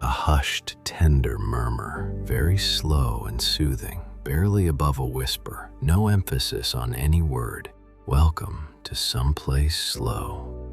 A hushed, tender murmur, very slow and soothing, barely above a whisper, no emphasis on any word. Welcome to someplace slow.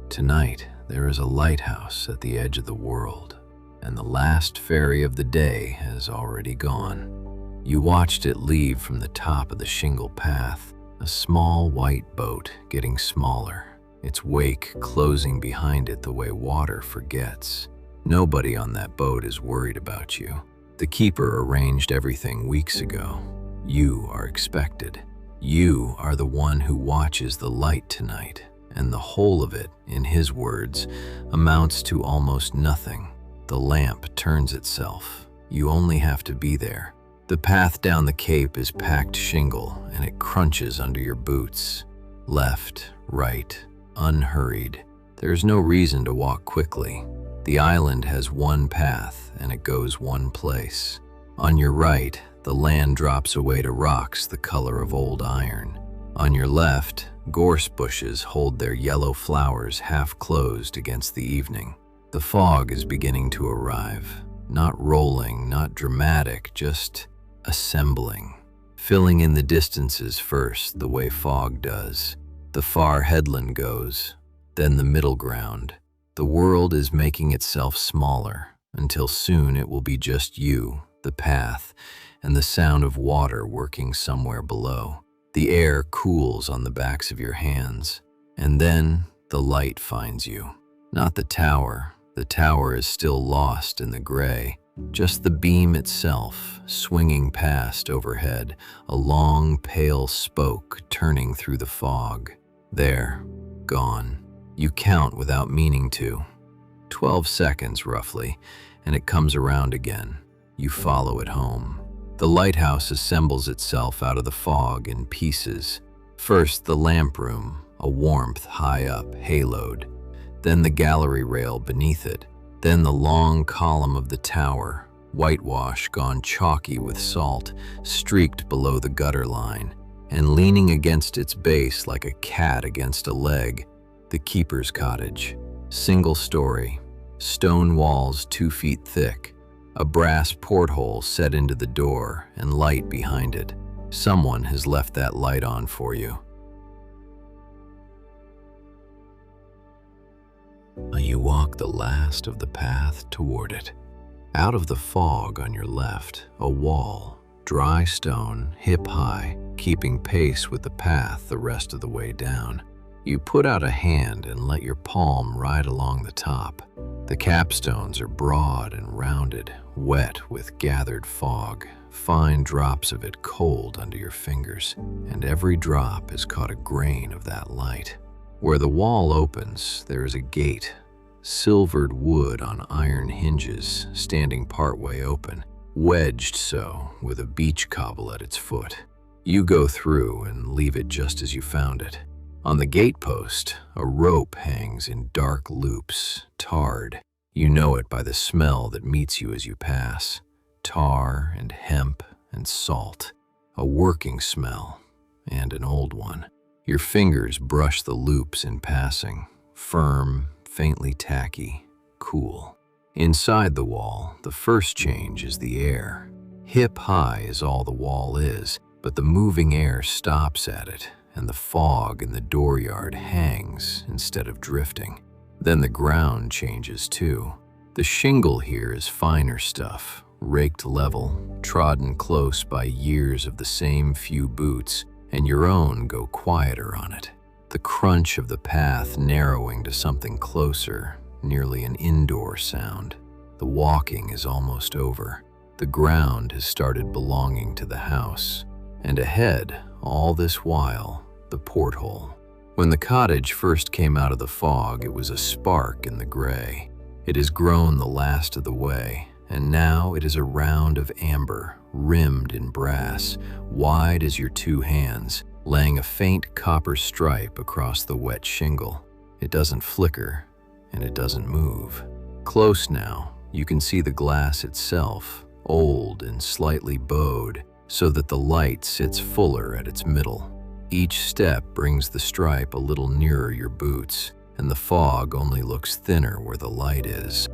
Tonight, there is a lighthouse at the edge of the world, and the last ferry of the day has already gone. You watched it leave from the top of the shingle path, a small white boat getting smaller, its wake closing behind it the way water forgets. Nobody on that boat is worried about you. The keeper arranged everything weeks ago. You are expected. You are the one who watches the light tonight, and the whole of it, in his words, amounts to almost nothing. The lamp turns itself. You only have to be there. The path down the cape is packed shingle, and it crunches under your boots. Left, right, unhurried. There's no reason to walk quickly. The island has one path, and it goes one place. On your right, the land drops away to rocks the color of old iron. On your left, gorse bushes hold their yellow flowers half closed against the evening. The fog is beginning to arrive. Not rolling, not dramatic, just assembling. Filling in the distances first, the way fog does. The far headland goes, then the middle ground. The world is making itself smaller, until soon it will be just you, the path, and the sound of water working somewhere below. The air cools on the backs of your hands, and then the light finds you. Not the tower is still lost in the gray, just the beam itself, swinging past overhead, a long, pale spoke turning through the fog. There, gone. You count without meaning to. 12 seconds, roughly, and it comes around again. You follow it home. The lighthouse assembles itself out of the fog in pieces. First, the lamp room, a warmth high up, haloed. Then the gallery rail beneath it. Then the long column of the tower, whitewash gone chalky with salt, streaked below the gutter line. And leaning against its base like a cat against a leg, the keeper's cottage. Single story, stone walls 2 feet thick, a brass porthole set into the door and light behind it. Someone has left that light on for you. You walk the last of the path toward it. Out of the fog on your left, a wall, dry stone, hip-high, keeping pace with the path the rest of the way down. You put out a hand and let your palm ride along the top. The capstones are broad and rounded, wet with gathered fog, fine drops of it cold under your fingers, and every drop has caught a grain of that light. Where the wall opens, there is a gate, silvered wood on iron hinges, standing partway open, wedged so, with a beach cobble at its foot. You go through and leave it just as you found it. On the gatepost, a rope hangs in dark loops, tarred. You know it by the smell that meets you as you pass. Tar and hemp and salt. A working smell, and an old one. Your fingers brush the loops in passing, firm, faintly tacky, cool. Inside the wall, the first change is the air. Hip high is all the wall is, but the moving air stops at it, and the fog in the dooryard hangs instead of drifting. Then the ground changes too. The shingle here is finer stuff, raked level, trodden close by years of the same few boots, and your own go quieter on it. The crunch of the path narrowing to something closer, nearly an indoor sound. The walking is almost over. The ground has started belonging to the house. And ahead, all this while, the porthole. When the cottage first came out of the fog, it was a spark in the gray. It has grown the last of the way, and now it is a round of amber, rimmed in brass, wide as your 2 hands, laying a faint copper stripe across the wet shingle. It doesn't flicker, and it doesn't move. Close now, you can see the glass itself, old and slightly bowed, so that the light sits fuller at its middle. Each step brings the stripe a little nearer your boots, and the fog only looks thinner where the light is.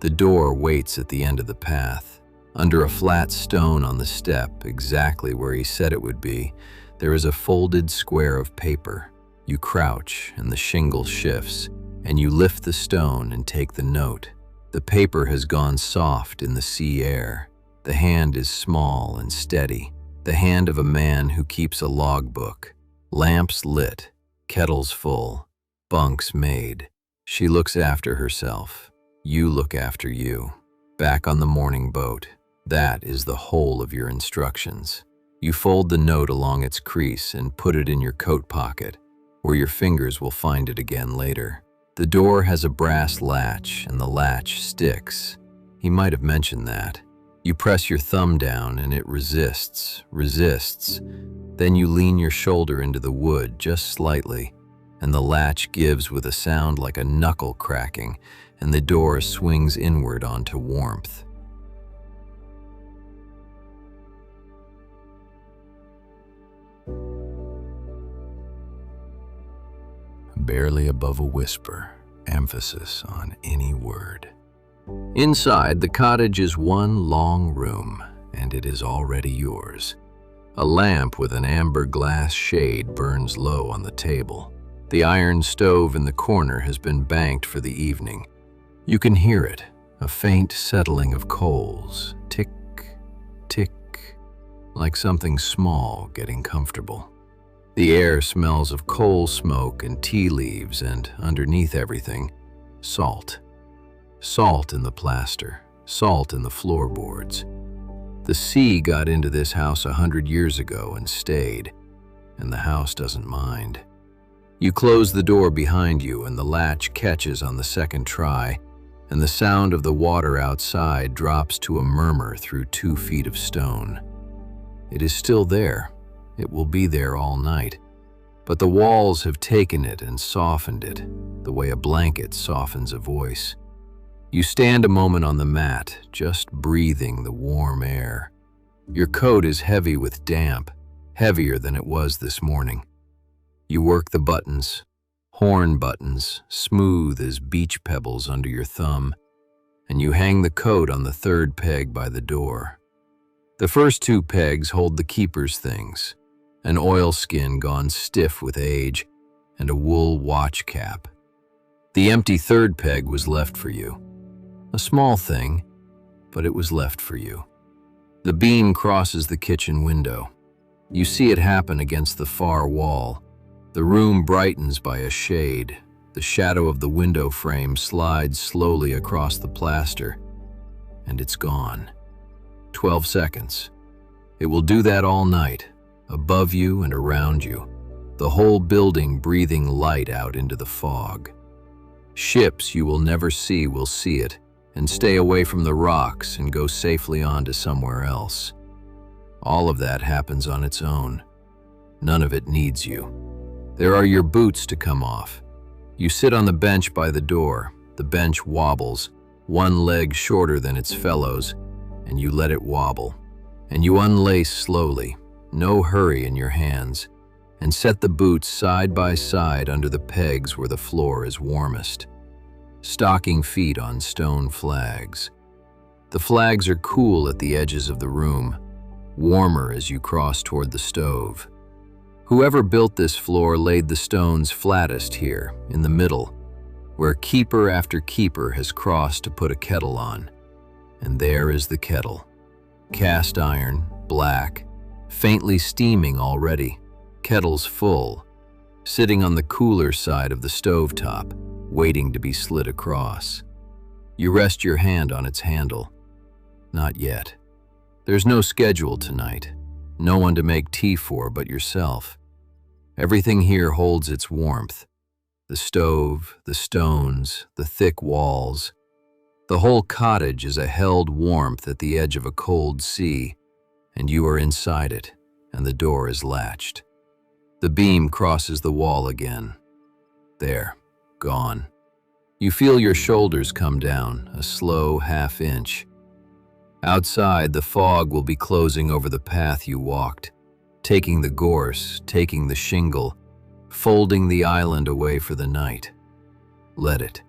The door waits at the end of the path. Under a flat stone on the step, exactly where he said it would be, there is a folded square of paper. You crouch, and the shingle shifts, and you lift the stone and take the note. The paper has gone soft in the sea air. The hand is small and steady, the hand of a man who keeps a logbook. Lamps lit, kettles full, bunks made. She looks after herself. You look after you. Back on the morning boat. That is the whole of your instructions. You fold the note along its crease and put it in your coat pocket, where your fingers will find it again later. The door has a brass latch, and the latch sticks. He might have mentioned that. You press your thumb down, and it resists. Then you lean your shoulder into the wood just slightly, and the latch gives with a sound like a knuckle cracking, and the door swings inward onto warmth. Barely above a whisper, emphasis on any word. Inside, the cottage is one long room, and it is already yours. A lamp with an amber glass shade burns low on the table. The iron stove in the corner has been banked for the evening. You can hear it, a faint settling of coals, tick, tick, like something small getting comfortable. The air smells of coal smoke and tea leaves, and underneath everything, salt. Salt in the plaster, salt in the floorboards. The sea got into this house 100 years ago and stayed, and the house doesn't mind. You close the door behind you, and the latch catches on the second try, and the sound of the water outside drops to a murmur through 2 feet of stone. It is still there. It will be there all night. But the walls have taken it and softened it, the way a blanket softens a voice. You stand a moment on the mat, just breathing the warm air. Your coat is heavy with damp, heavier than it was this morning. You work the buttons, horn buttons, smooth as beach pebbles under your thumb, and you hang the coat on the 3rd peg by the door. The first 2 pegs hold the keeper's things, an oilskin gone stiff with age, and a wool watch cap. The empty 3rd peg was left for you. A small thing, but it was left for you. The beam crosses the kitchen window. You see it happen against the far wall. The room brightens by a shade. The shadow of the window frame slides slowly across the plaster, and it's gone. 12 seconds. It will do that all night, above you and around you, the whole building breathing light out into the fog. Ships you will never see will see it, and stay away from the rocks and go safely on to somewhere else. All of that happens on its own. None of it needs you. There are your boots to come off. You sit on the bench by the door. The bench wobbles, one leg shorter than its fellows, and you let it wobble. And you unlace slowly, no hurry in your hands, and set the boots side by side under the pegs where the floor is warmest. Stocking feet on stone flags. The flags are cool at the edges of the room, warmer as you cross toward the stove. Whoever built this floor laid the stones flattest here, in the middle, where keeper after keeper has crossed to put a kettle on. And there is the kettle. Cast iron, black, faintly steaming already, kettle's full, sitting on the cooler side of the stovetop, waiting to be slid across. You rest your hand on its handle. Not yet. There's no schedule tonight, no one to make tea for but yourself. Everything here holds its warmth. The stove, the stones, the thick walls. The whole cottage is a held warmth at the edge of a cold sea, and you are inside it, and the door is latched. The beam crosses the wall again. There, gone. You feel your shoulders come down, a slow half-inch. Outside, the fog will be closing over the path you walked, taking the gorse, taking the shingle, folding the island away for the night. Let it.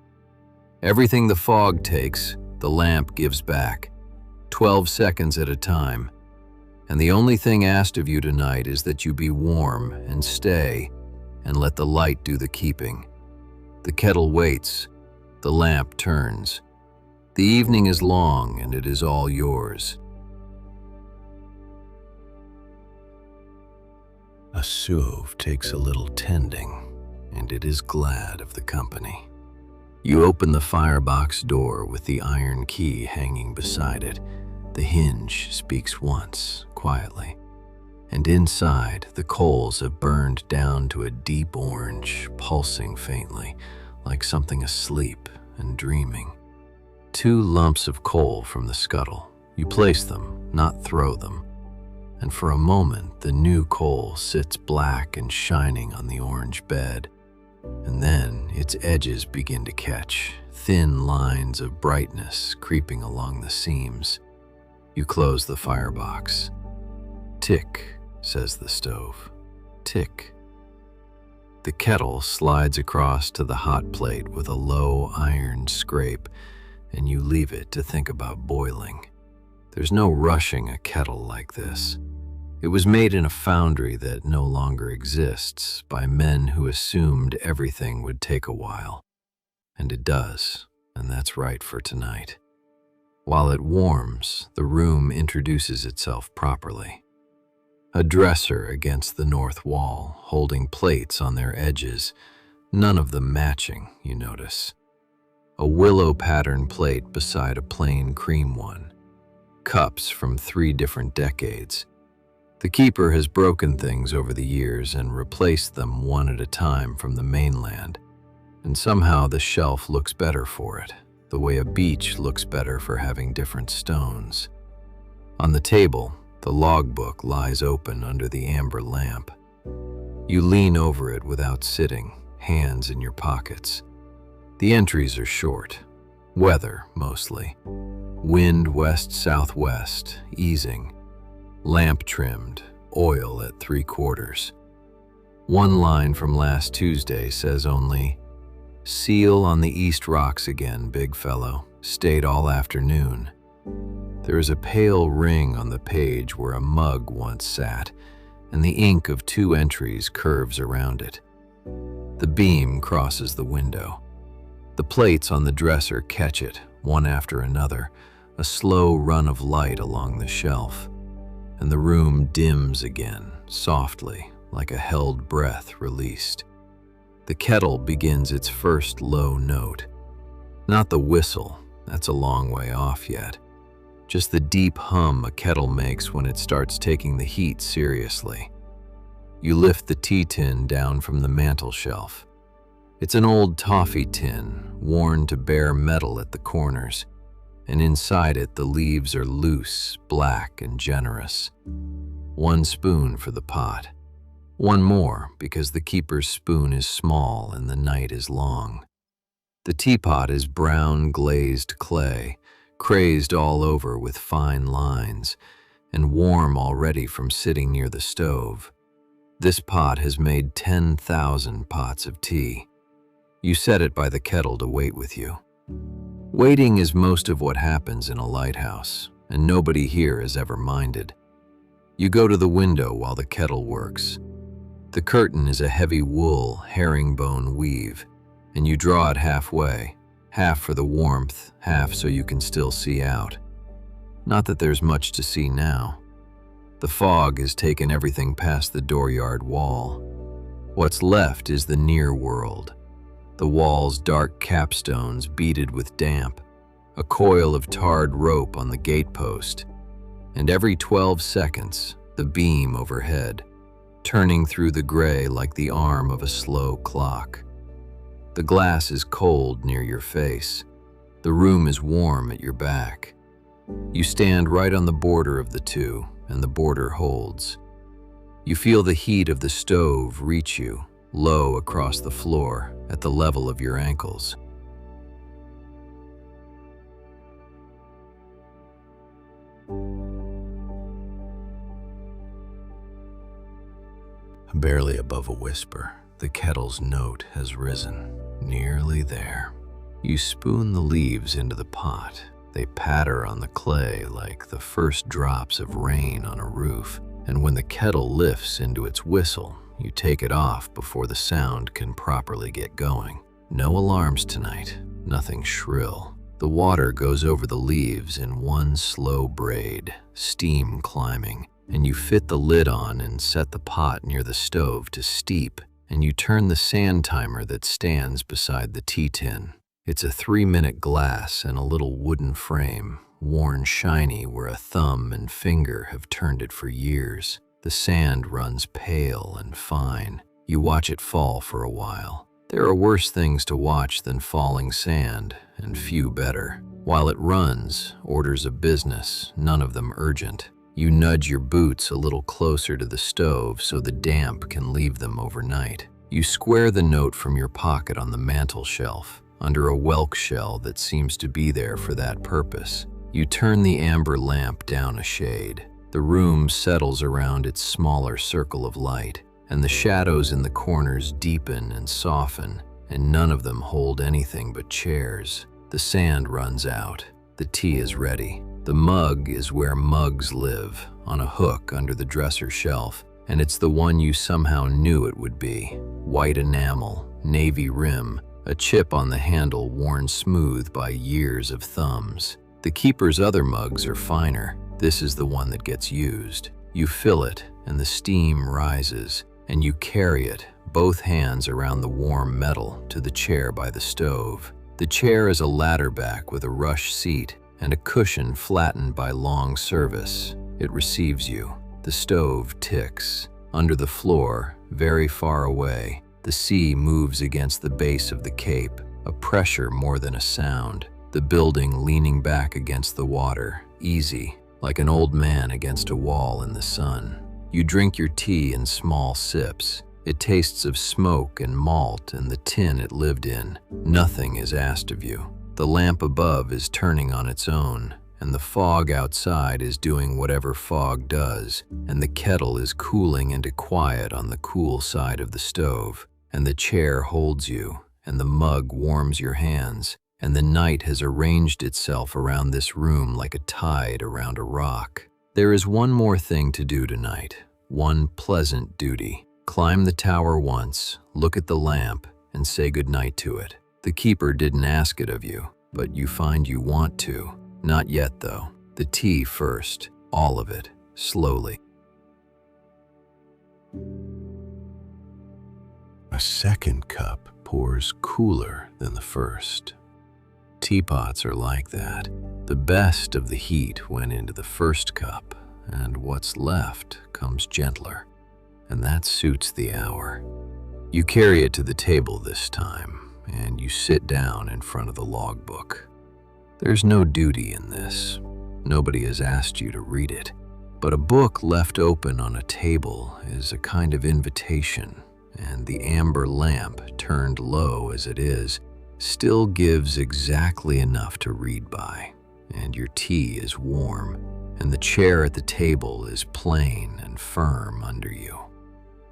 Everything the fog takes, The lamp gives back, 12 seconds at a time, and the only thing asked of you tonight is that you be warm and stay, and let the light do the keeping. The kettle waits, the lamp turns. The evening is long, and it is all yours. A stove takes a little tending, and it is glad of the company. You open the firebox door with the iron key hanging beside it. The hinge speaks once, quietly, and inside the coals have burned down to a deep orange, pulsing faintly, like something asleep and dreaming. 2 lumps of coal from the scuttle. You place them, not throw them, and for a moment the new coal sits black and shining on the orange bed. And then its edges begin to catch, thin lines of brightness creeping along the seams. You close the firebox. Tick, says the stove. Tick. The kettle slides across to the hot plate with a low iron scrape, and you leave it to think about boiling. There's no rushing a kettle like this. It was made in a foundry that no longer exists by men who assumed everything would take a while. And it does, and that's right for tonight. While it warms, the room introduces itself properly. A dresser against the north wall, holding plates on their edges, none of them matching, you notice. A willow pattern plate beside a plain cream one. Cups from 3 different decades. The keeper has broken things over the years and replaced them one at a time from the mainland, and somehow the shelf looks better for it, the way a beach looks better for having different stones. On the table, the logbook lies open under the amber lamp. You lean over it without sitting, hands in your pockets. The entries are short. Weather, mostly. Wind west-southwest, easing. Lamp trimmed, oil at 3/4. One line from last Tuesday says only, "Seal on the east rocks again, big fellow. Stayed all afternoon." There is a pale ring on the page where a mug once sat, and the ink of 2 entries curves around it. The beam crosses the window. The plates on the dresser catch it, one after another, a slow run of light along the shelf. And the room dims again, softly, like a held breath released. The kettle begins its first low note. Not the whistle, that's a long way off yet. Just the deep hum a kettle makes when it starts taking the heat seriously. You lift the tea tin down from the mantel shelf. It's an old toffee tin, worn to bare metal at the corners, and inside it the leaves are loose, black, and generous. 1 spoon for the pot. 1 more, because the keeper's spoon is small and the night is long. The teapot is brown glazed clay, crazed all over with fine lines, and warm already from sitting near the stove. This pot has made 10,000 pots of tea. You set it by the kettle to wait with you. Waiting is most of what happens in a lighthouse, and nobody here has ever minded. You go to the window while the kettle works. The curtain is a heavy wool, herringbone weave, and you draw it halfway, half for the warmth, half so you can still see out. Not that there's much to see now. The fog has taken everything past the dooryard wall. What's left is the near world. The wall's dark capstones beaded with damp, a coil of tarred rope on the gatepost, and every 12 seconds, the beam overhead, turning through the gray like the arm of a slow clock. The glass is cold near your face. The room is warm at your back. You stand right on the border of the two, and the border holds. You feel the heat of the stove reach you, low across the floor, at the level of your ankles. Barely above a whisper, the kettle's note has risen, nearly there. You spoon the leaves into the pot, They patter on the clay like the first drops of rain on a roof, and when the kettle lifts into its whistle, you take it off before the sound can properly get going. No alarms tonight, nothing shrill. The water goes over the leaves in one slow braid, steam climbing, and you fit the lid on and set the pot near the stove to steep, and you turn the sand timer that stands beside the tea tin. It's a 3-minute glass and a little wooden frame, worn shiny where a thumb and finger have turned it for years. The sand runs pale and fine. You watch it fall for a while. There are worse things to watch than falling sand, and few better. While it runs, orders of business, none of them urgent. You nudge your boots a little closer to the stove so the damp can leave them overnight. You square the note from your pocket on the mantel shelf, under a whelk shell that seems to be there for that purpose. You turn the amber lamp down a shade. The room settles around its smaller circle of light, and the shadows in the corners deepen and soften, and none of them hold anything but chairs. The sand runs out. The tea is ready. The mug is where mugs live, on a hook under the dresser shelf, and it's the one you somehow knew it would be. White enamel, navy rim, a chip on the handle worn smooth by years of thumbs. The keeper's other mugs are finer. This is the one that gets used. You fill it, and the steam rises, and you carry it, both hands around the warm metal, to the chair by the stove. The chair is a ladder back with a rush seat and a cushion flattened by long service. It receives you. The stove ticks. Under the floor, very far away, the sea moves against the base of the cape, a pressure more than a sound. The building leaning back against the water, easy, like an old man against a wall in the sun. You drink your tea in small sips. It tastes of smoke and malt and the tin it lived in. Nothing is asked of you. The lamp above is turning on its own, and the fog outside is doing whatever fog does, and the kettle is cooling into quiet on the cool side of the stove, and the chair holds you, and the mug warms your hands, and the night has arranged itself around this room like a tide around a rock. There is one more thing to do tonight, one pleasant duty. Climb the tower once, look at the lamp, and say goodnight to it. The keeper didn't ask it of you, but you find you want to. Not yet, though. The tea first, all of it, slowly. A second cup pours cooler than the first. Teapots are like that. The best of the heat went into the first cup, and what's left comes gentler, and that suits the hour. You carry it to the table this time, and you sit down in front of the logbook. There's no duty in this. Nobody has asked you to read it, but a book left open on a table is a kind of invitation, and the amber lamp, turned low as it is, still gives exactly enough to read by, and your tea is warm, and the chair at the table is plain and firm under you.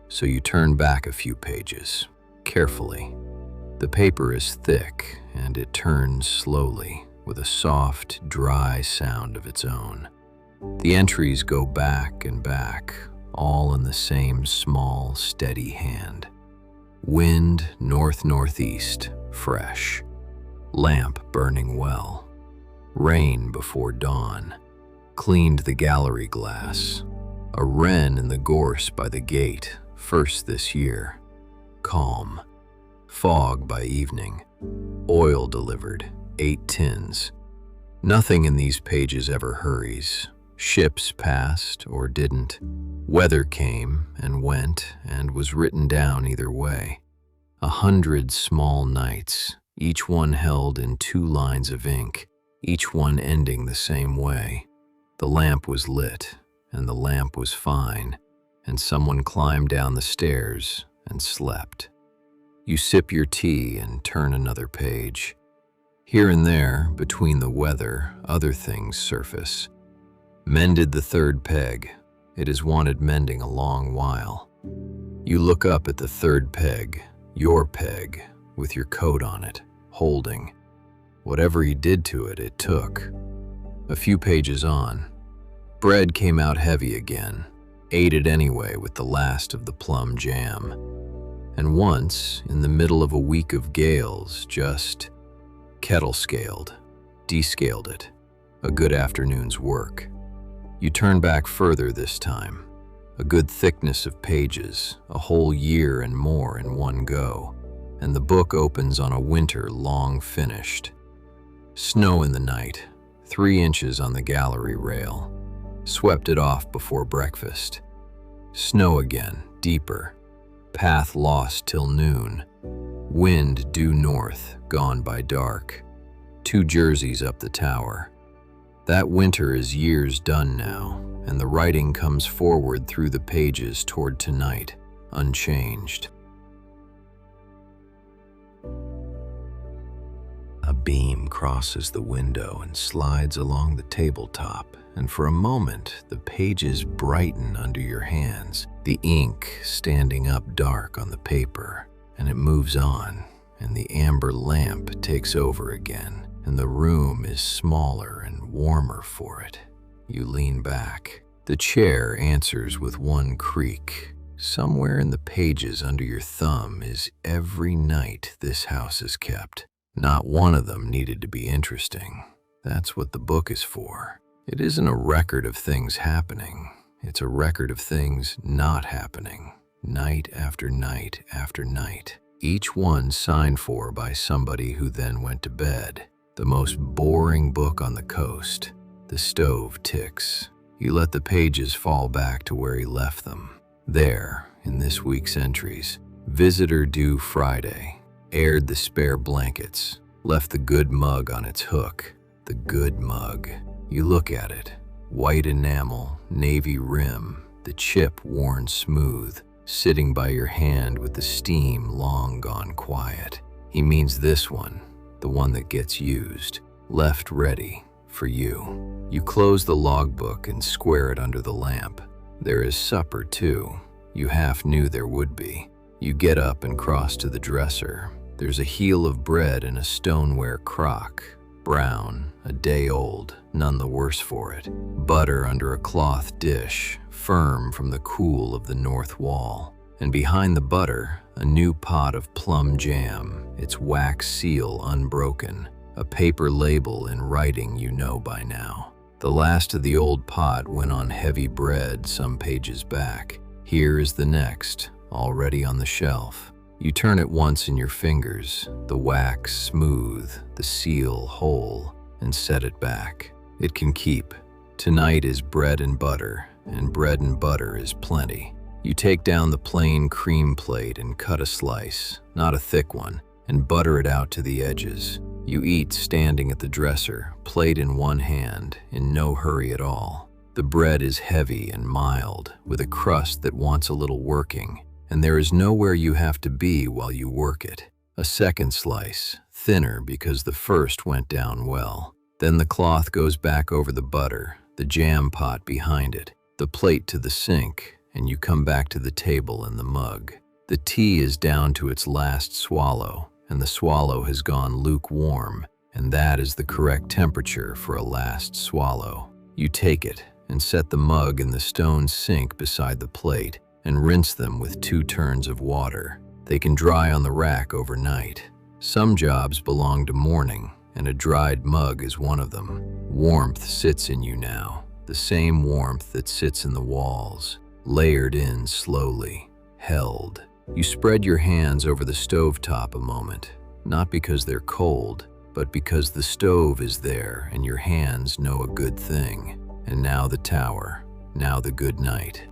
So you turn back a few pages, carefully. The paper is thick, and it turns slowly, with a soft, dry sound of its own. The entries go back and back, all in the same small, steady hand. Wind north-northeast, fresh. Lamp burning well. Rain before dawn. Cleaned the gallery glass. A wren in the gorse by the gate, first this year. Calm. Fog by evening. Oil delivered, 8 tins. Nothing in these pages ever hurries. Ships passed or didn't. Weather came and went and was written down either way. 100 small nights, each one held in 2 lines of ink, each one ending the same way. The lamp was lit, and the lamp was fine, and someone climbed down the stairs and slept. You sip your tea and turn another page. Here and there, between the weather, other things surface. Mended the 3rd peg. It has wanted mending a long while. You look up at the 3rd peg, your peg, with your coat on it, holding. Whatever he did to it, it took. A few pages on, bread came out heavy again, ate it anyway with the last of the plum jam. And once, in the middle of a week of gales, just kettle scaled, descaled it. A good afternoon's work. You turn back further this time. A good thickness of pages, a whole year and more in one go. And the book opens on a winter long finished. Snow in the night, 3 inches on the gallery rail. Swept it off before breakfast. Snow again, deeper. Path lost till noon. Wind due north, gone by dark. 2 jerseys up the tower. That winter is years done now, and the writing comes forward through the pages toward tonight, unchanged. A beam crosses the window and slides along the tabletop, and for a moment the pages brighten under your hands, the ink standing up dark on the paper, and it moves on, and the amber lamp takes over again, and the room is smaller and warmer for it. You lean back. The chair answers with one creak. Somewhere in the pages under your thumb is every night this house is kept. Not one of them needed to be interesting. That's what the book is for. It isn't a record of things happening. It's a record of things not happening, night after night after night. Each one signed for by somebody who then went to bed. The most boring book on the coast. The stove ticks. You let the pages fall back to where he left them. There, in this week's entries, visitor due Friday. Aired the spare blankets. Left the good mug on its hook. The good mug. You look at it. White enamel, navy rim, the chip worn smooth, sitting by your hand with the steam long gone quiet. He means this one, the one that gets used, left ready for you. You close the logbook and square it under the lamp. There is supper too. You half knew there would be. You get up and cross to the dresser. There's a heel of bread in a stoneware crock. Brown, a day old, none the worse for it. Butter under a cloth dish, firm from the cool of the north wall. And behind the butter, a new pot of plum jam, its wax seal unbroken. A paper label in writing you know by now. The last of the old pot went on heavy bread some pages back. Here is the next, already on the shelf. You turn it once in your fingers, the wax smooth, the seal whole, and set it back. It can keep. Tonight is bread and butter is plenty. You take down the plain cream plate and cut a slice, not a thick one, and butter it out to the edges. You eat standing at the dresser, plate in one hand, in no hurry at all. The bread is heavy and mild, with a crust that wants a little working, and there is nowhere you have to be while you work it. A second slice, thinner because the first went down well. Then the cloth goes back over the butter, the jam pot behind it, the plate to the sink, and you come back to the table and the mug. The tea is down to its last swallow, and the swallow has gone lukewarm, and that is the correct temperature for a last swallow. You take it and set the mug in the stone sink beside the plate and rinse them with 2 turns of water. They can dry on the rack overnight. Some jobs belong to morning, and a dried mug is one of them. Warmth sits in you now, the same warmth that sits in the walls, layered in slowly, held. You spread your hands over the stovetop a moment, not because they're cold, but because the stove is there and your hands know a good thing. And now the tower, now the good night.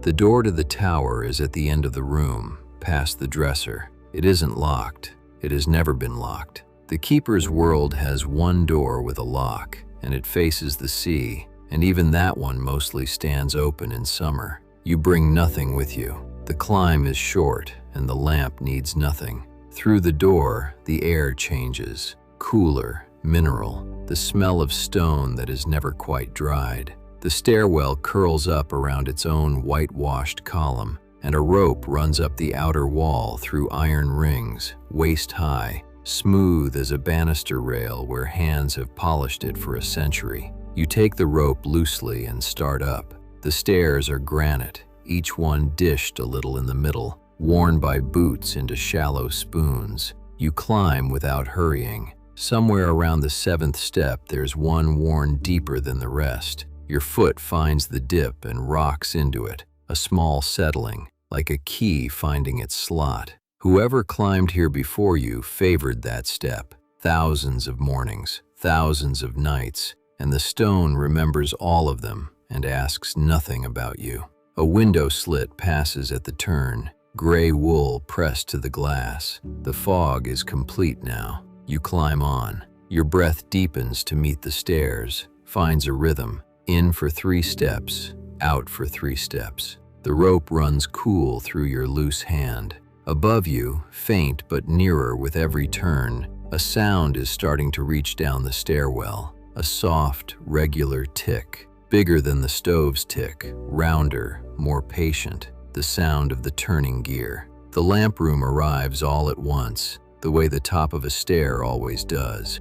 The door to the tower is at the end of the room, past the dresser. It isn't locked. It has never been locked. The keeper's world has one door with a lock, and it faces the sea, and even that one mostly stands open in summer. You bring nothing with you. The climb is short, and the lamp needs nothing. Through the door, the air changes. Cooler, mineral, the smell of stone that is never quite dried. The stairwell curls up around its own whitewashed column, and a rope runs up the outer wall through iron rings, waist high, smooth as a banister rail where hands have polished it for a century. You take the rope loosely and start up. The stairs are granite, each one dished a little in the middle, worn by boots into shallow spoons. You climb without hurrying. Somewhere around the 7th step, there's one worn deeper than the rest. Your foot finds the dip and rocks into it, a small settling, like a key finding its slot. Whoever climbed here before you favored that step. Thousands of mornings, thousands of nights, and the stone remembers all of them and asks nothing about you. A window slit passes at the turn, gray wool pressed to the glass. The fog is complete now. You climb on. Your breath deepens to meet the stairs, finds a rhythm. In for 3 steps, out for 3 steps. The rope runs cool through your loose hand. Above you, faint but nearer with every turn, a sound is starting to reach down the stairwell. A soft, regular tick, bigger than the stove's tick, rounder, more patient, the sound of the turning gear. The lamp room arrives all at once, the way the top of a stair always does.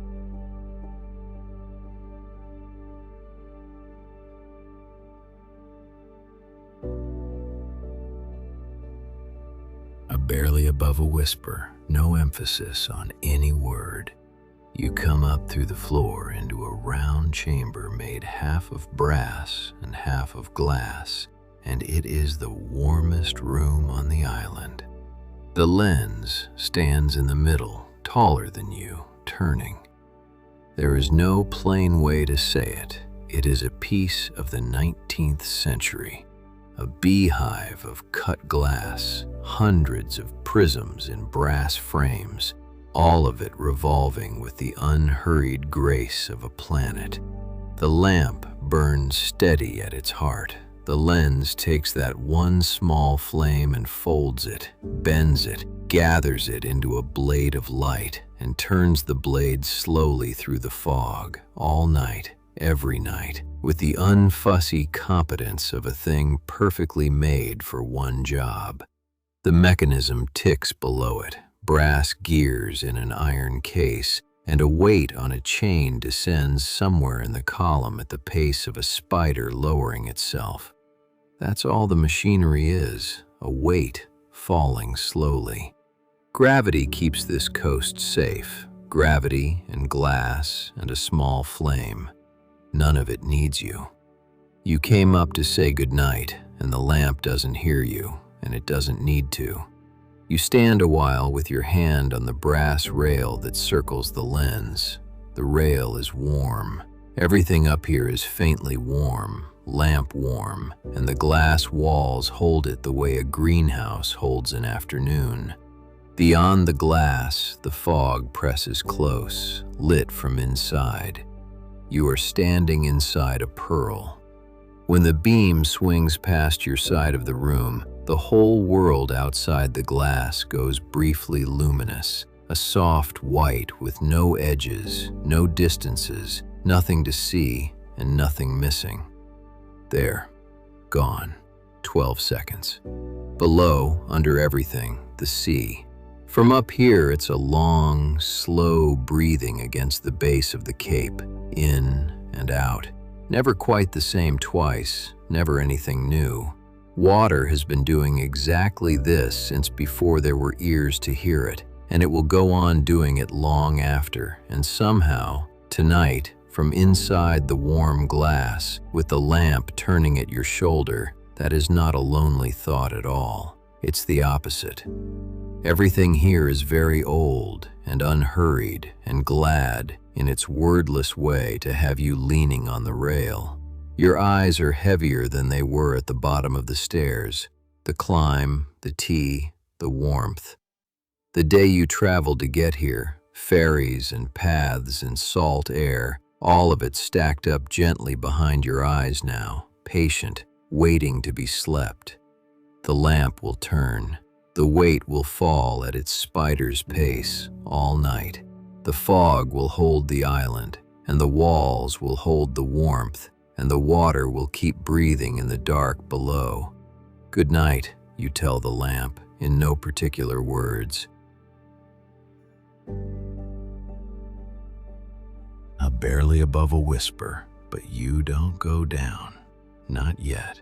Barely above a whisper, no emphasis on any word. You come up through the floor into a round chamber made half of brass and half of glass, and it is the warmest room on the island. The lens stands in the middle, taller than you, turning. There is no plain way to say it. It is a piece of the 19th century. A beehive of cut glass, hundreds of prisms in brass frames, all of it revolving with the unhurried grace of a planet. The lamp burns steady at its heart. The lens takes that one small flame and folds it, bends it, gathers it into a blade of light, and turns the blade slowly through the fog, all night, every night, with the unfussy competence of a thing perfectly made for one job. The mechanism ticks below it, brass gears in an iron case, and a weight on a chain descends somewhere in the column at the pace of a spider lowering itself. That's all the machinery is, a weight falling slowly. Gravity keeps this coast safe, gravity and glass and a small flame. None of it needs you. You came up to say goodnight, and the lamp doesn't hear you, and it doesn't need to. You stand a while with your hand on the brass rail that circles the lens. The rail is warm. Everything up here is faintly warm, lamp warm, and the glass walls hold it the way a greenhouse holds an afternoon. Beyond the glass, the fog presses close, lit from inside. You are standing inside a pearl. When the beam swings past your side of the room, the whole world outside the glass goes briefly luminous, a soft white with no edges, no distances, nothing to see and nothing missing. There, gone, 12 seconds. Below, under everything, the sea. From up here, it's a long, slow breathing against the base of the cape, in and out. Never quite the same twice, never anything new. Water has been doing exactly this since before there were ears to hear it, and it will go on doing it long after. And somehow, tonight, from inside the warm glass, with the lamp turning at your shoulder, that is not a lonely thought at all. It's the opposite. Everything here is very old and unhurried and glad in its wordless way to have you leaning on the rail. Your eyes are heavier than they were at the bottom of the stairs. The climb, the tea, the warmth. The day you traveled to get here, ferries and paths and salt air, all of it stacked up gently behind your eyes now, patient, waiting to be slept. The lamp will turn. The weight will fall at its spider's pace all night. The fog will hold the island, and the walls will hold the warmth, and the water will keep breathing in the dark below. Good night, you tell the lamp, in no particular words. barely above a whisper, but you don't go down. Not yet.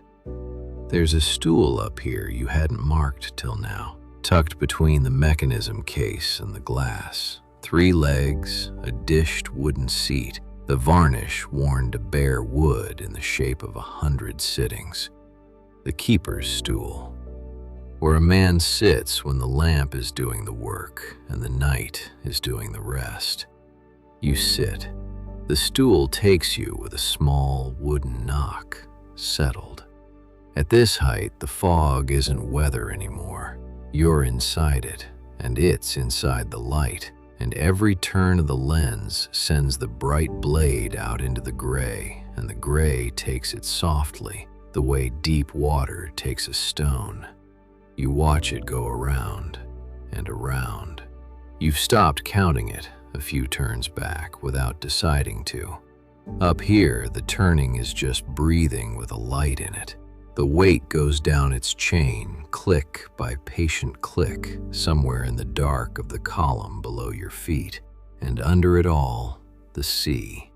There's a stool up here you hadn't marked till now, tucked between the mechanism case and the glass. 3 legs, a dished wooden seat, the varnish worn to bare wood in the shape of 100 sittings. The keeper's stool, where a man sits when the lamp is doing the work and the night is doing the rest. You sit. The stool takes you with a small wooden knock, settled. At this height, the fog isn't weather anymore. You're inside it, and it's inside the light, and every turn of the lens sends the bright blade out into the gray, and the gray takes it softly, the way deep water takes a stone. You watch it go around and around. You've stopped counting it a few turns back without deciding to. Up here, the turning is just breathing with a light in it. The weight goes down its chain, click by patient click, somewhere in the dark of the column below your feet, and under it all, the sea.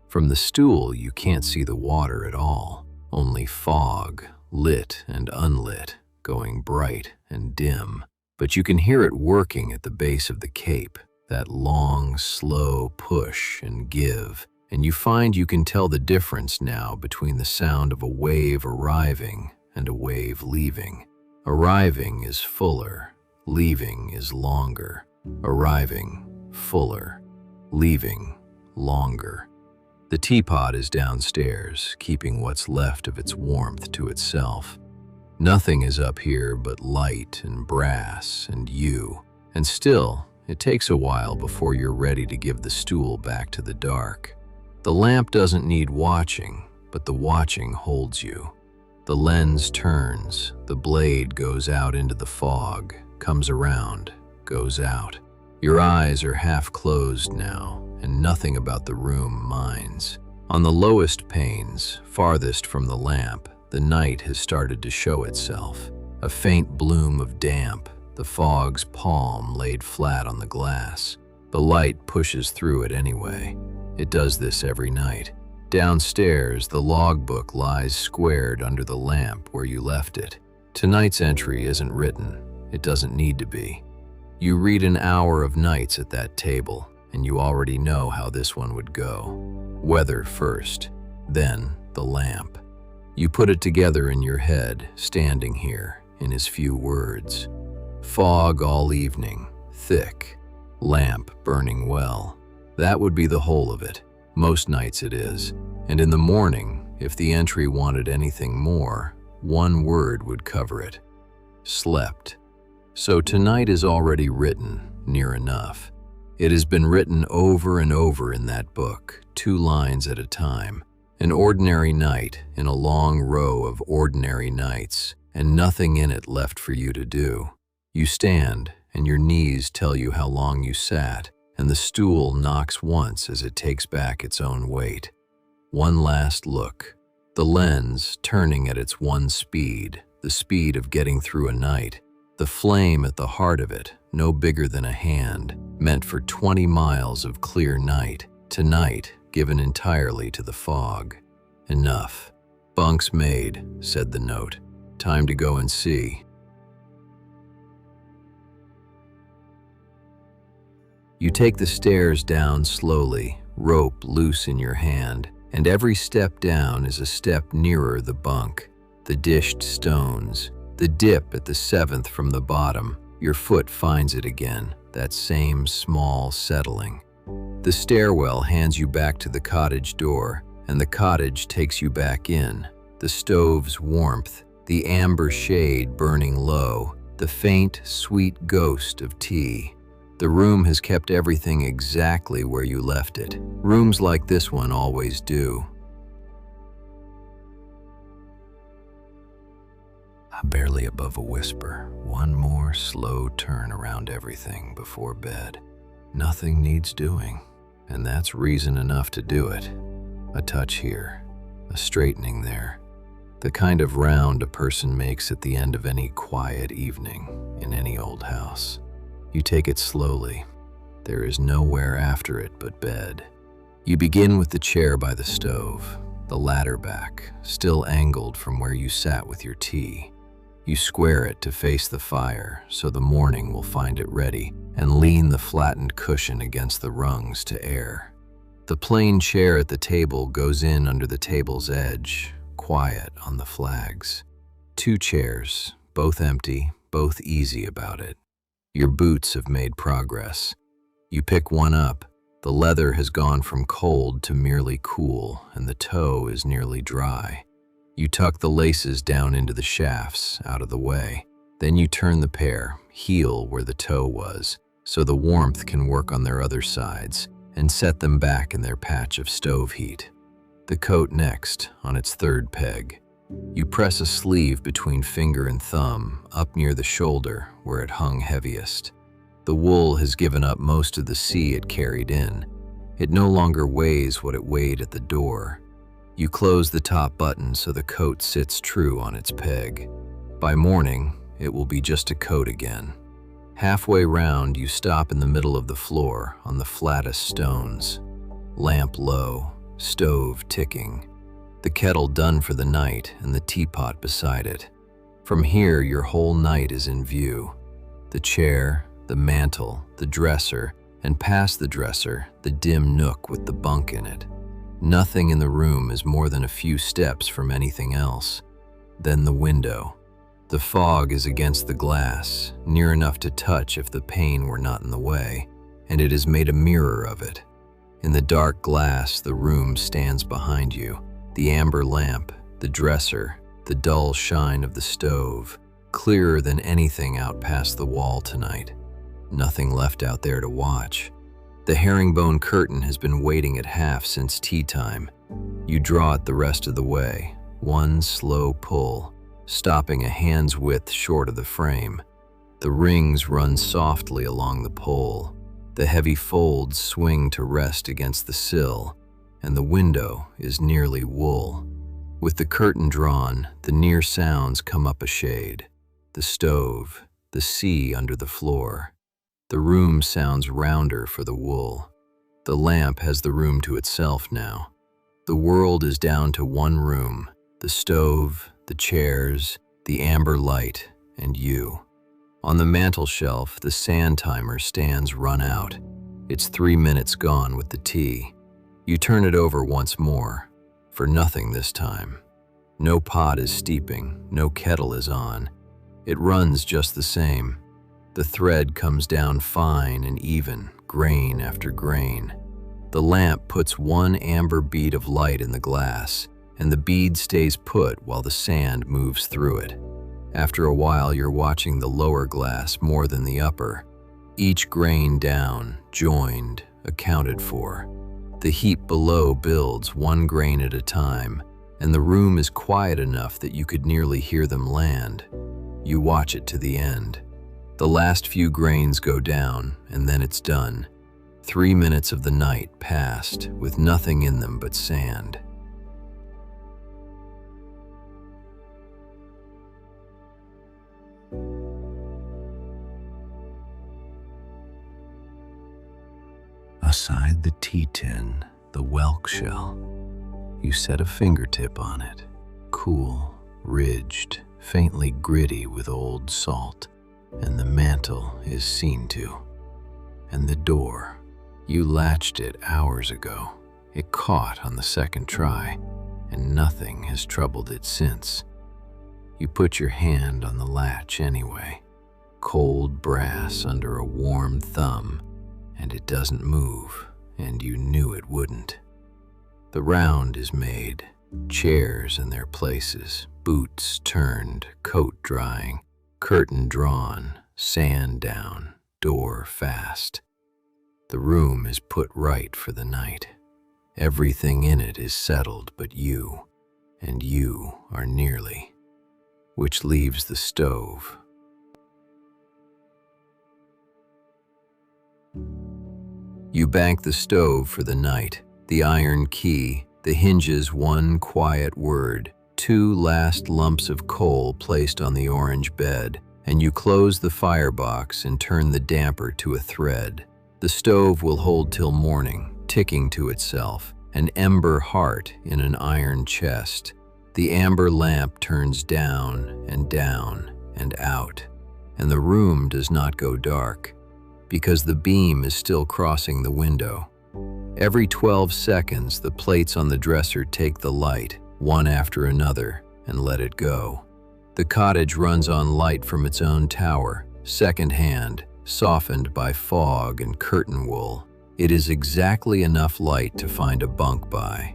From the stool, you can't see the water at all, only fog, lit and unlit, going bright and dim, but you can hear it working at the base of the cape, that long, slow push and give, and you find you can tell the difference now between the sound of a wave arriving and a wave leaving. Arriving is fuller, leaving is longer. Arriving, fuller, leaving, longer. The teapot is downstairs, keeping what's left of its warmth to itself. Nothing is up here but light and brass and you, and still, it takes a while before you're ready to give the stool back to the dark. The lamp doesn't need watching, but the watching holds you. The lens turns, the blade goes out into the fog, comes around, goes out. Your eyes are half closed now, and nothing about the room minds. On the lowest panes, farthest from the lamp, the night has started to show itself. A faint bloom of damp, the fog's palm laid flat on the glass. The light pushes through it anyway. It does this every night. Downstairs, the logbook lies squared under the lamp where you left it. Tonight's entry isn't written. It doesn't need to be. You read an hour of nights at that table, and you already know how this one would go. Weather first, then the lamp. You put it together in your head, standing here, in his few words. Fog all evening, thick. Lamp burning well. That would be the whole of it. Most nights it is. And in the morning, if the entry wanted anything more, one word would cover it. Slept. So tonight is already written, near enough. It has been written over and over in that book, 2 lines at a time. An ordinary night in a long row of ordinary nights, and nothing in it left for you to do. You stand, and your knees tell you how long you sat, and the stool knocks once as it takes back its own weight. One last look. The lens turning at its one speed, the speed of getting through a night. The flame at the heart of it, no bigger than a hand, meant for 20 miles of clear night. Tonight, given entirely to the fog. Enough. Bunk's made, said the note. Time to go and see. You take the stairs down slowly, rope loose in your hand, and every step down is a step nearer the bunk, the dished stones, the dip at the 7th from the bottom. Your foot finds it again, that same small settling. The stairwell hands you back to the cottage door, and the cottage takes you back in. The stove's warmth, the amber shade burning low, the faint, sweet ghost of tea. The room has kept everything exactly where you left it. Rooms like this one always do. Barely above a whisper, one more slow turn around everything before bed. Nothing needs doing, and that's reason enough to do it. A touch here, a straightening there, the kind of round a person makes at the end of any quiet evening in any old house. You take it slowly. There is nowhere after it but bed. You begin with the chair by the stove, the ladder back, still angled from where you sat with your tea. You square it to face the fire so the morning will find it ready, and lean the flattened cushion against the rungs to air. The plain chair at the table goes in under the table's edge, quiet on the flags. 2 chairs, both empty, both easy about it. Your boots have made progress. You pick one up. The leather has gone from cold to merely cool, and the toe is nearly dry. You tuck the laces down into the shafts, out of the way. Then you turn the pair, heel where the toe was, so the warmth can work on their other sides, and set them back in their patch of stove heat. The coat next, on its 3rd peg. You press a sleeve between finger and thumb, up near the shoulder, where it hung heaviest. The wool has given up most of the sea it carried in. It no longer weighs what it weighed at the door. You close the top button so the coat sits true on its peg. By morning, it will be just a coat again. Halfway round, you stop in the middle of the floor on the flattest stones. Lamp low, stove ticking. The kettle done for the night and the teapot beside it. From here, your whole night is in view. The chair, the mantel, the dresser, and past the dresser, the dim nook with the bunk in it. Nothing in the room is more than a few steps from anything else. Then the window. The fog is against the glass, near enough to touch if the pane were not in the way, and it has made a mirror of it. In the dark glass, the room stands behind you. The amber lamp, the dresser, the dull shine of the stove, clearer than anything out past the wall tonight. Nothing left out there to watch. The herringbone curtain has been waiting at half since tea time. You draw it the rest of the way, one slow pull, stopping a hand's width short of the frame. The rings run softly along the pole. The heavy folds swing to rest against the sill, and the window is nearly wool. With the curtain drawn, the near sounds come up a shade. The stove, the sea under the floor. The room sounds rounder for the wool. The lamp has the room to itself now. The world is down to one room, the stove, the chairs, the amber light, and you. On the mantel shelf, the sand timer stands run out. It's 3 minutes gone with the tea. You turn it over once more, for nothing this time. No pot is steeping, no kettle is on. It runs just the same. The thread comes down fine and even, grain after grain. The lamp puts one amber bead of light in the glass, and the bead stays put while the sand moves through it. After a while, you're watching the lower glass more than the upper. Each grain down, joined, accounted for. The heap below builds 1 grain at a time, and the room is quiet enough that you could nearly hear them land. You watch it to the end. The last few grains go down, and then it's done. 3 minutes of the night passed with nothing in them but sand. Aside the tea tin, the whelk shell. You set a fingertip on it, cool, ridged, faintly gritty with old salt, and the mantel is seen to. And the door, you latched it hours ago. It caught on the second try, and nothing has troubled it since. You put your hand on the latch anyway, cold brass under a warm thumb, and it doesn't move, and you knew it wouldn't. The round is made, chairs in their places, boots turned, coat drying, curtain drawn, sand down, door fast. The room is put right for the night. Everything in it is settled but you, and you are nearly, which leaves the stove. You bank the stove for the night, the iron key, the hinges one quiet word, 2 last lumps of coal placed on the orange bed, and you close the firebox and turn the damper to a thread. The stove will hold till morning, ticking to itself, an ember heart in an iron chest. The amber lamp turns down and out, and the room does not go dark, because the beam is still crossing the window. Every 12 seconds, the plates on the dresser take the light, one after another, and let it go. The cottage runs on light from its own tower, second-hand, softened by fog and curtain wool. It is exactly enough light to find a bunk by.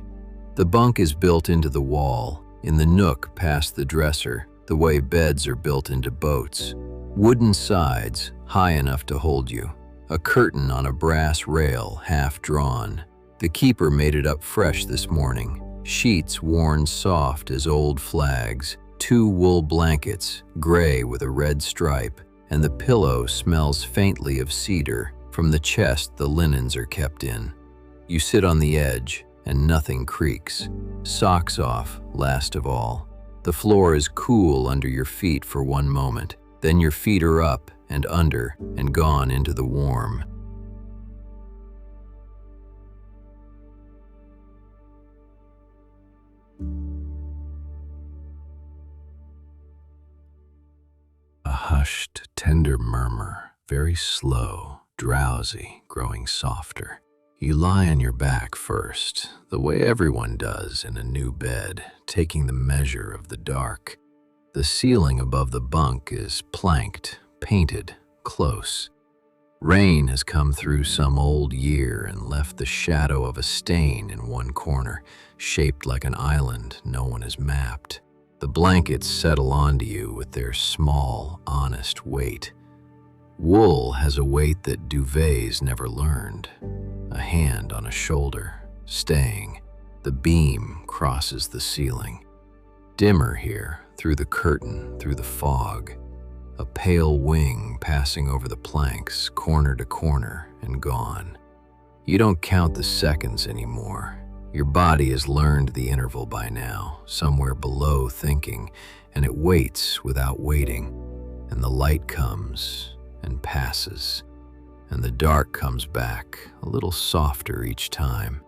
The bunk is built into the wall, in the nook past the dresser, the way beds are built into boats. Wooden sides, high enough to hold you. A curtain on a brass rail, half drawn. The keeper made it up fresh this morning. Sheets worn soft as old flags. 2 wool blankets, gray with a red stripe, and the pillow smells faintly of cedar. From the chest the linens are kept in. You sit on the edge, and nothing creaks. Socks off, last of all. The floor is cool under your feet for one moment. Then your feet are up and under and gone into the warm. A hushed, tender murmur, very slow, drowsy, growing softer. You lie on your back first, the way everyone does in a new bed, taking the measure of the dark. The ceiling above the bunk is planked, painted, close. Rain has come through some old year and left the shadow of a stain in one corner, shaped like an island no one has mapped. The blankets settle onto you with their small, honest weight. Wool has a weight that duvets never learned. A hand on a shoulder, staying. The beam crosses the ceiling. Dimmer here, through the curtain, through the fog. A pale wing passing over the planks, corner to corner, and gone. You don't count the seconds anymore. Your body has learned the interval by now, somewhere below thinking, and it waits without waiting. And the light comes and passes, and the dark comes back, a little softer each time.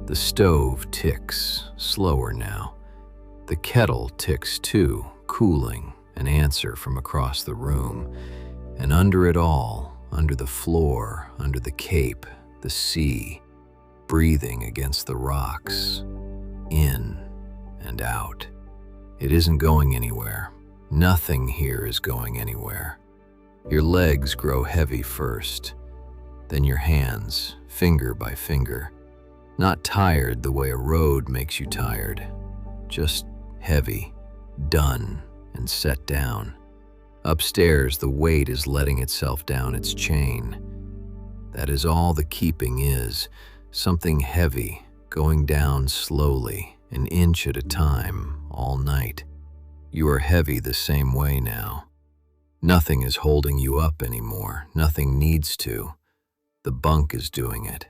The stove ticks, slower now. The kettle ticks too, cooling, an answer from across the room. And under it all, under the floor, under the cape, the sea, breathing against the rocks, in and out. It isn't going anywhere. Nothing here is going anywhere. Your legs grow heavy first, then your hands, finger by finger. Not tired the way a road makes you tired, just heavy, done, and set down. Upstairs, the weight is letting itself down its chain. That is all the keeping is, something heavy, going down slowly, an inch at a time, all night. You are heavy the same way now. Nothing is holding you up anymore, nothing needs to. The bunk is doing it.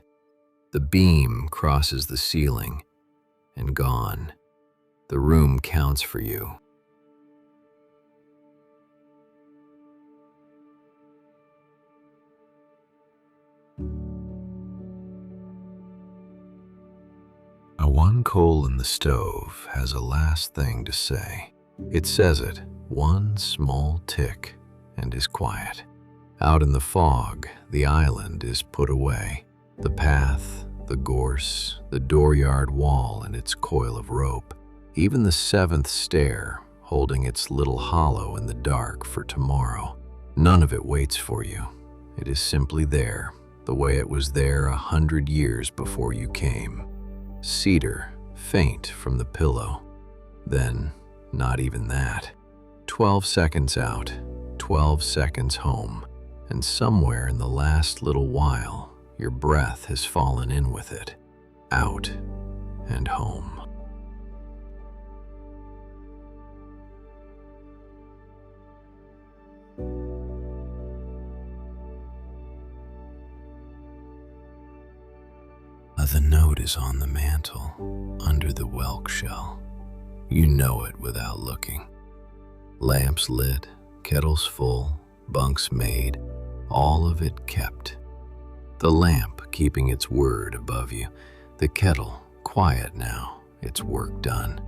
The beam crosses the ceiling, and gone. The room counts for you. A one coal in the stove has a last thing to say. It says it, one small tick, and is quiet. Out in the fog, the island is put away. The path, the gorse, the dooryard wall and its coil of rope, even the 7th stair, holding its little hollow in the dark for tomorrow. None of it waits for you. It is simply there, the way it was there 100 years before you came. Cedar, faint from the pillow. Then, not even that. 12 seconds out, 12 seconds home, and somewhere in the last little while, your breath has fallen in with it, out and home. The note is on the mantel, under the whelk shell. You know it without looking. Lamps lit, kettles full, bunks made, all of it kept. The lamp keeping its word above you. The kettle, quiet now, its work done.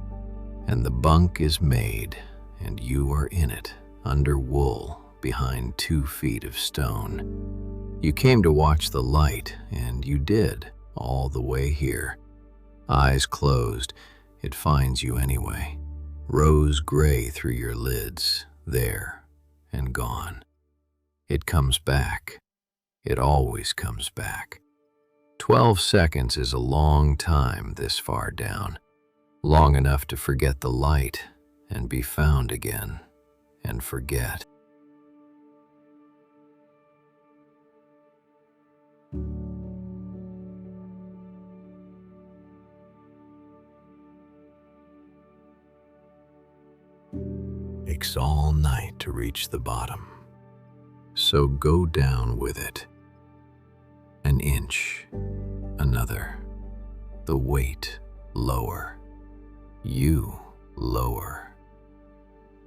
And the bunk is made, and you are in it, under wool, behind 2 feet of stone. You came to watch the light, and you did, all the way here. Eyes closed, it finds you anyway. Rose gray through your lids, there, and gone. It comes back. It always comes back. 12 seconds is a long time this far down. Long enough to forget the light and be found again and forget. Takes all night to reach the bottom. So go down with it. An inch, another. The weight lower. You lower.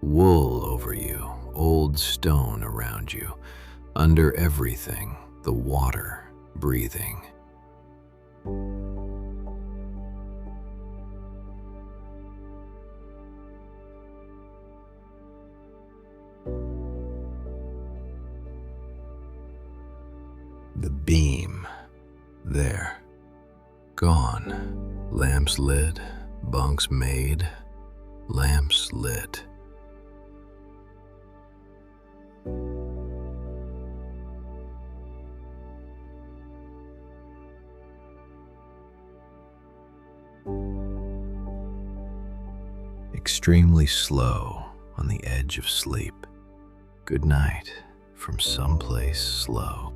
Wool over you, old stone around you. Under everything, the water breathing. The beam, there, gone. Lamps lit, bunks made, lamps lit. Extremely slow on the edge of sleep. Good night from someplace slow.